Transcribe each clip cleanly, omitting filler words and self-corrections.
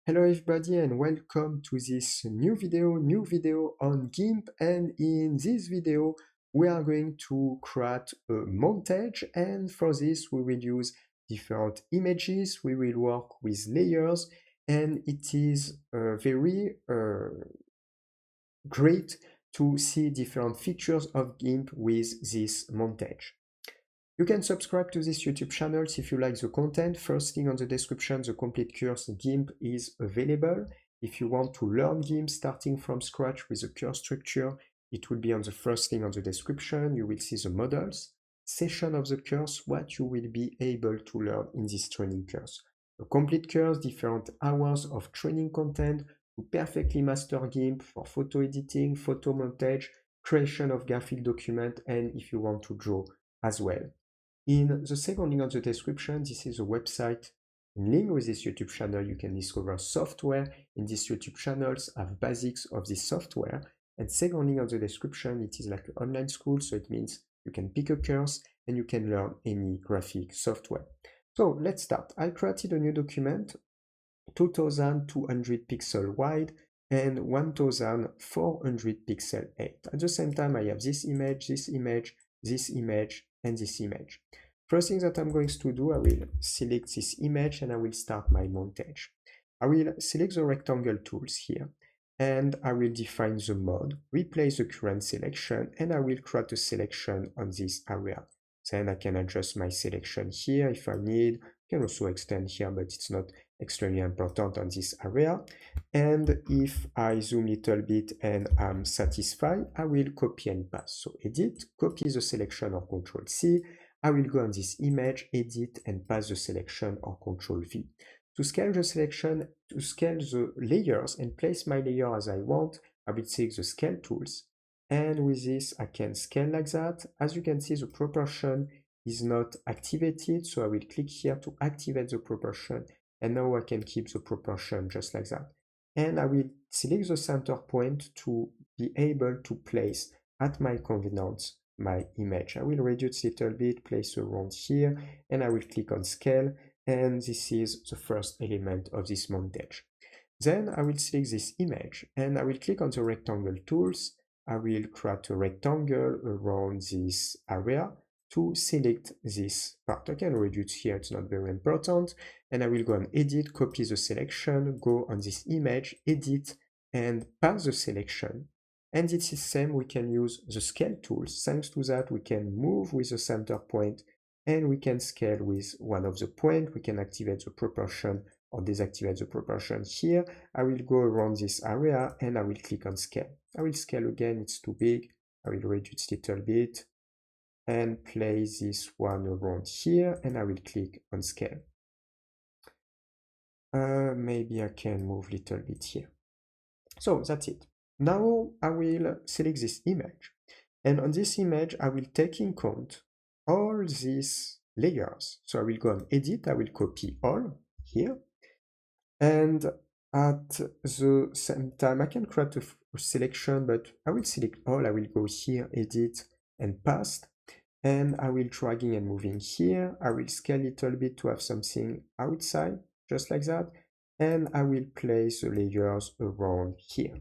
Hello everybody and welcome to this new video on GIMP, and in this video we are going to create a montage, and for this we will use different images, we will work with layers, and it is very great to see different features of GIMP with this montage. You can subscribe to this YouTube channel if you like the content. First thing on the description, the complete course GIMP is available. If you want to learn GIMP starting from scratch with the course structure, it will be on the first thing on the description. You will see the models, session of the course, what you will be able to learn in this training course. A complete course, different hours of training content to perfectly master GIMP for photo editing, photo montage, creation of graphic document, and if you want to draw as well. In the second link on the description, this is a website link with this YouTube channel. You can discover software in these YouTube channels, have basics of this software. And second link on the description, it is like an online school, so it means you can pick a course and you can learn any graphic software. So let's start. I created a new document, 2200 pixel wide and 1400 pixel height. At the same time, I have this image, this image, this image, and this image. First thing that I'm going to do, I will select this image and I will start my montage. I will select the rectangle tools here and I will define the mode, replace the current selection, and I will create a selection on this area. Then I can adjust my selection here if I need. I can also extend here, but it's not extremely important on this area. And if I zoom a little bit and I'm satisfied, I will copy and paste. So edit, copy the selection or Control C. I will go on this image, edit and paste the selection or Control V. To scale the selection, to scale the layers and place my layer as I want, I will take the scale tools. And with this, I can scale like that. As you can see, the proportion is not activated. So I will click here to activate the proportion. And now I can keep the proportion just like that. And I will select the center point to be able to place at my convenience my image. I will reduce a little bit, place around here, and I will click on scale. And this is the first element of this montage. Then I will select this image and I will click on the rectangle tools. I will create a rectangle around this area to select this part. I can reduce here, it's not very important. And I will go on edit, copy the selection, go on this image, edit, and paste the selection. And it's the same, we can use the scale tools. Thanks to that, we can move with the center point and we can scale with one of the points. We can activate the proportion or deactivate the proportion here. I will go around this area and I will click on scale. I will scale again, it's too big. I will reduce a little bit and place this one around here and I will click on scale. Maybe I can move a little bit here. So that's it. Now I will select this image, and on this image I will take in count all these layers. So I will go on edit, I will copy all here, and at the same time I can create a selection, but I will select all. I will go here, edit and paste, and I will dragging and moving here. I will scale a little bit to have something outside, just like that, and I will place the layers around here.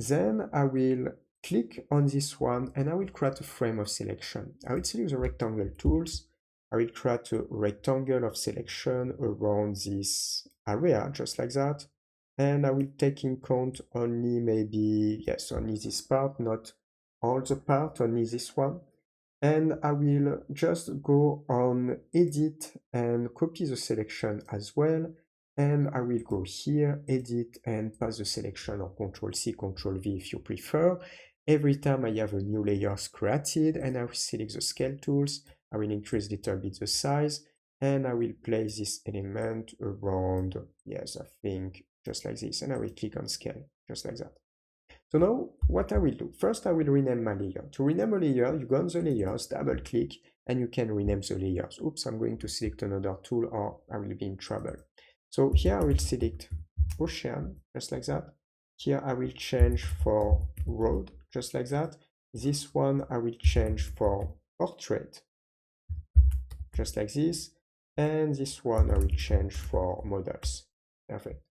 Then I will click on this one and I will create a frame of selection. I will select the rectangle tools. I will create a rectangle of selection around this area, just like that. And I will take in count only maybe, yes, only this part, not all the part, only this one. And I will just go on edit and copy the selection as well. And I will go here, edit and paste the selection or Control C, Control V if you prefer. Every time I have a new layer created and I will select the scale tools, I will increase a little bit the size and I will place this element around, yes, I think just like this, and I will click on scale, just like that. So now what I will do, first I will rename my layer. To rename a layer, you go on the layers, double click, and you can rename the layers. Oops, I'm going to select another tool or I will be in trouble. So here I will select ocean, just like that. Here I will change for road, just like that. This one I will change for portrait, just like this. And this one I will change for models. Perfect.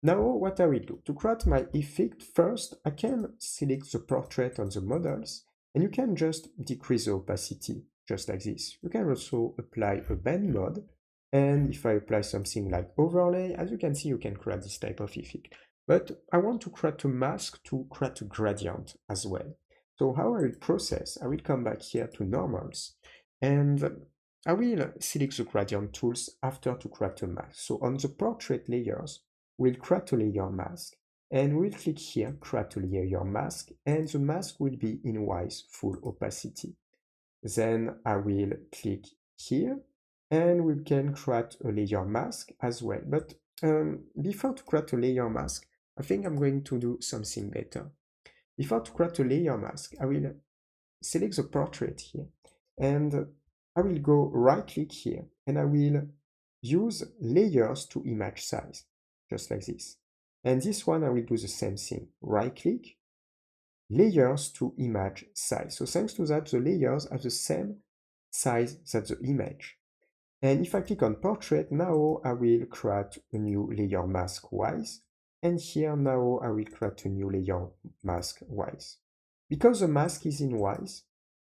Now what I will do, to create my effect, first I can select the portrait on the models, and you can just decrease the opacity, just like this. You can also apply a bend mode, and if I apply something like overlay, as you can see, you can create this type of effect. But I want to create a mask to create a gradient as well. So how I will process, I will come back here to normals, and I will select the gradient tools after to create a mask. So on the portrait layers, we'll create a layer mask, and we'll click here, create a layer mask, and the mask will be in wise full opacity. Then I will click here, and we can create a layer mask as well. But before to create a layer mask, I think I'm going to do something better. Before to create a layer mask, I will select the portrait here, and I will go right click here, and I will use layers to image size, just like this. And this one I will do the same thing, right click, layers to image size. So thanks to that, the layers have the same size as the image. And if I click on portrait, now I will create a new layer mask wise. And here now I will create a new layer mask wise. Because the mask is in wise,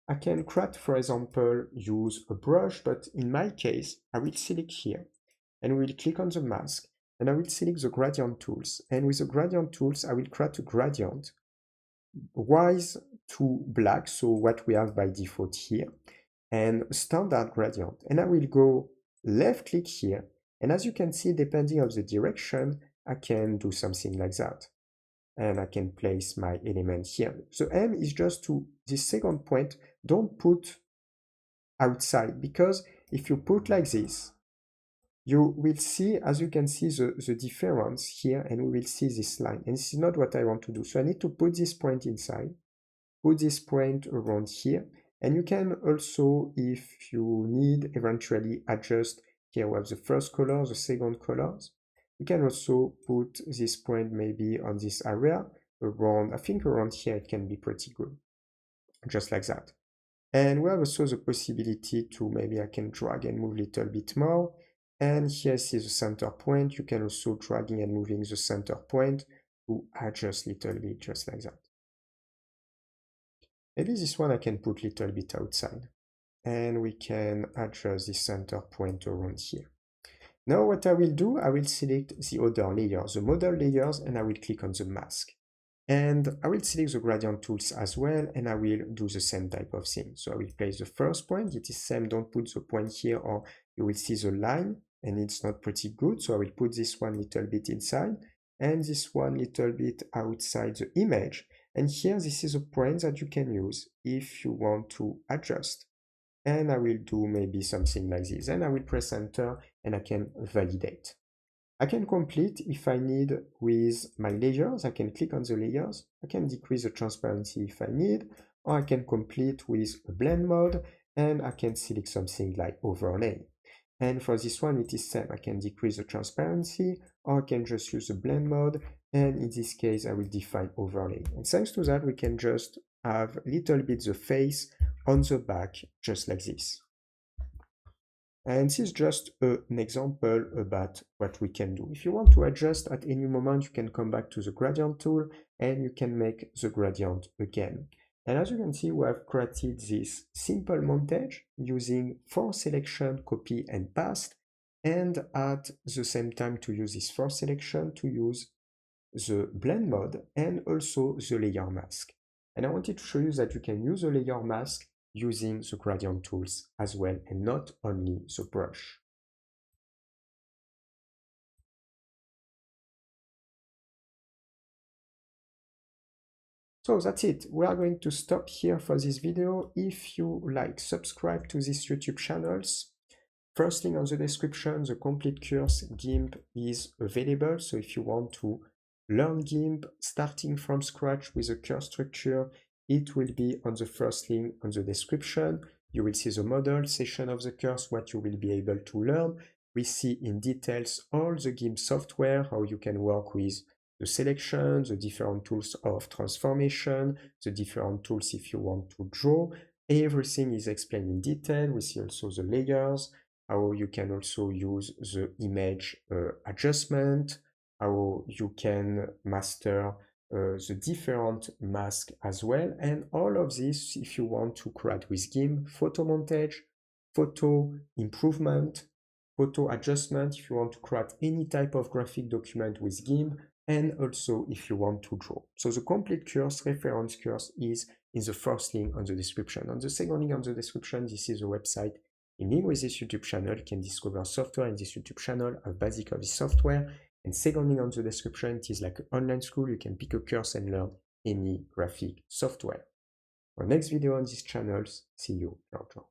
I can create, for example, use a brush, but in my case, I will select here and we will click on the mask and I will select the gradient tools. And with the gradient tools, I will create a gradient wise to black, so what we have by default here, and standard gradient. And I will go left click here. And as you can see, depending on the direction, I can do something like that. And I can place my element here. So M is just to this second point, don't put outside, because if you put like this, you will see, as you can see, the difference here, and we will see this line. And this is not what I want to do. So I need to put this point inside, put this point around here. And you can also, if you need, eventually adjust. Here we have the first color, the second colors. You can also put this point maybe on this area around, I think around here it can be pretty good, just like that. And we have also the possibility to, maybe I can drag and move a little bit more. And here is the center point. You can also dragging and moving the center point to adjust a little bit, just like that. Maybe this one I can put a little bit outside. And we can adjust the center point around here. Now what I will do, I will select the other layers, the model layers, and I will click on the mask. And I will select the gradient tools as well, and I will do the same type of thing. So I will place the first point. It is same, don't put the point here or you will see the line and it's not pretty good. So I will put this one little bit inside and this one little bit outside the image. And here, this is a point that you can use if you want to adjust. And I will do maybe something like this. And I will press enter and I can validate. I can complete if I need with my layers. I can click on the layers. I can decrease the transparency if I need, or I can complete with a blend mode and I can select something like overlay. And for this one, it is same. I can decrease the transparency or I can just use the blend mode. And in this case, I will define overlay. And thanks to that, we can just have a little bit the face on the back, just like this. And this is just an example about what we can do. If you want to adjust at any moment, you can come back to the gradient tool and you can make the gradient again. And as you can see, we have created this simple montage using force selection, copy and paste, and at the same time to use this force selection to use the blend mode and also the layer mask. And I wanted to show you that you can use the layer mask using the gradient tools as well and not only the brush. So that's it. We are going to stop here for this video. If you like, subscribe to these YouTube channels. First link on the description, the complete course GIMP is available. So if you want to learn GIMP starting from scratch with a course structure, it will be on the first link on the description. You will see the model session of the course, what you will be able to learn. We see in details all the GIMP software, how you can work with the selection, the different tools of transformation, the different tools if you want to draw. Everything is explained in detail. We see also the layers, how you can also use the image adjustment, how you can master the different masks as well. And all of this, if you want to create with GIMP, photo montage, photo improvement, photo adjustment, if you want to create any type of graphic document with GIMP, and also if you want to draw. So the complete course, reference course, is in the first link on the description. On the second link on the description, this is a website in link with this YouTube channel. You can discover software in this YouTube channel, a basic of this software. And second link on the description, it is like an online school. You can pick a course and learn any graphic software. For next video on these channels, see you. Ciao, ciao.